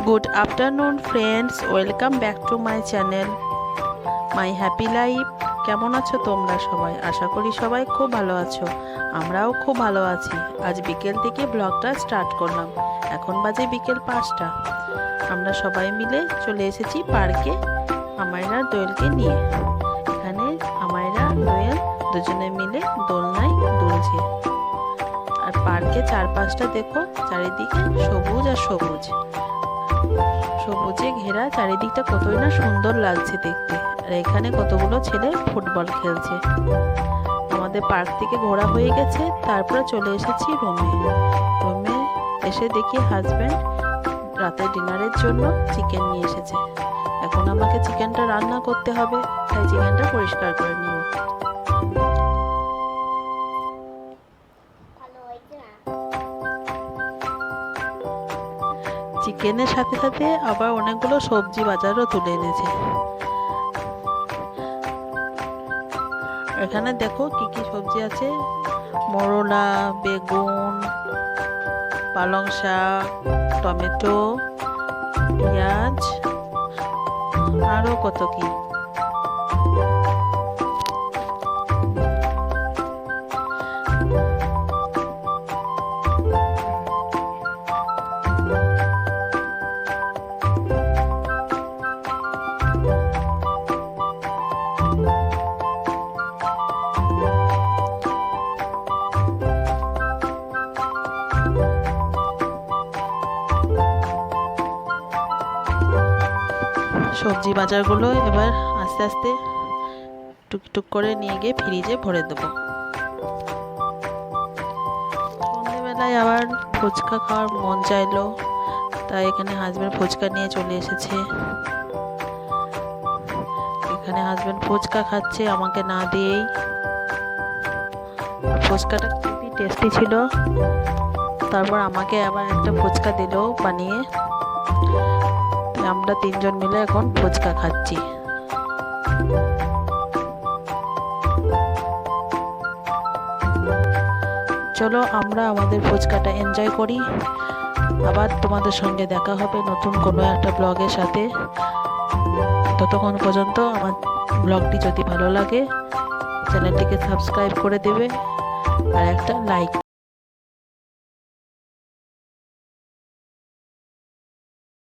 Good afternoon friends, welcome back to my channel my happy life. কেমন আছো তোমরা সবাই? আশা করি সবাই খুব ভালো আছো। আমরাও খুব ভালো আছি। আজ বিকেল থেকে ব্লগটা স্টার্ট করলাম। এখন বাজে বিকেল 5টা। আমরা সবাই মিলে চলে এসেছি পার্কে আমায়রা দোয়েলকে নিয়ে। এখানে আমায়রা দোয়েল দুজনে মিলে দোলনায় দুলছে। আর পার্কে চারপাশটা দেখো, চারিদিকে সবুজ আর সবুজ, সবুজে ঘেরা চারিদিকটা কতই না সুন্দর লাগছে দেখতে। আর এখানে কতগুলো ছেলে ফুটবল খেলছে। আমাদের পার্ক থেকে ঘোরা হয়ে গেছে, তারপরে চলে এসেছি রুমে এসে দেখি হাজব্যান্ড রাতের ডিনারের জন্য চিকেন নিয়ে এসেছে। এখন আমাকে চিকেনটা রান্না করতে হবে, তাই চিকেনটা পরিষ্কার করে নিব। চিকেনের সাথে সাথে আবার অনেকগুলো সবজি বাজারও তুলে এনেছে। এখানে দেখো কি কি সবজি আছে: মরলা, বেগুন, পালং শাক, টমেটো, পেঁয়াজ, আরো কত কি। সবজি বাজারগুলো এবার আস্তে আস্তে টুকটুক করে নিয়ে গিয়ে ফ্রিজে ভরে দেবো। সন্ধ্যেবেলায় আবার ফুচকা খাওয়ার মন চাইলো, তাই এখানে হাজব্যান্ড ফুচকা নিয়ে চলে এসেছে। এখানে হাজব্যান্ড ফুচকা খাচ্ছে আমাকে না দিয়েই। ফুচকাটা খুবই টেস্টি ছিল। তারপর আমাকে আবার একটা ফুচকা দিল বানিয়ে। আমরা তিনজন মিলে এখন ফুচকা খাচ্ছি। চলো আমরা আমাদের ফুচকাটা এনজয় করি। আবার তোমাদের সঙ্গে দেখা হবে নতুন কোনো একটা ব্লগের সাথে। ততক্ষণ পর্যন্ত আমার ব্লগটি যদি ভালো লাগে চ্যানেলটিকে সাবস্ক্রাইব করে দেবে আর একটা লাইক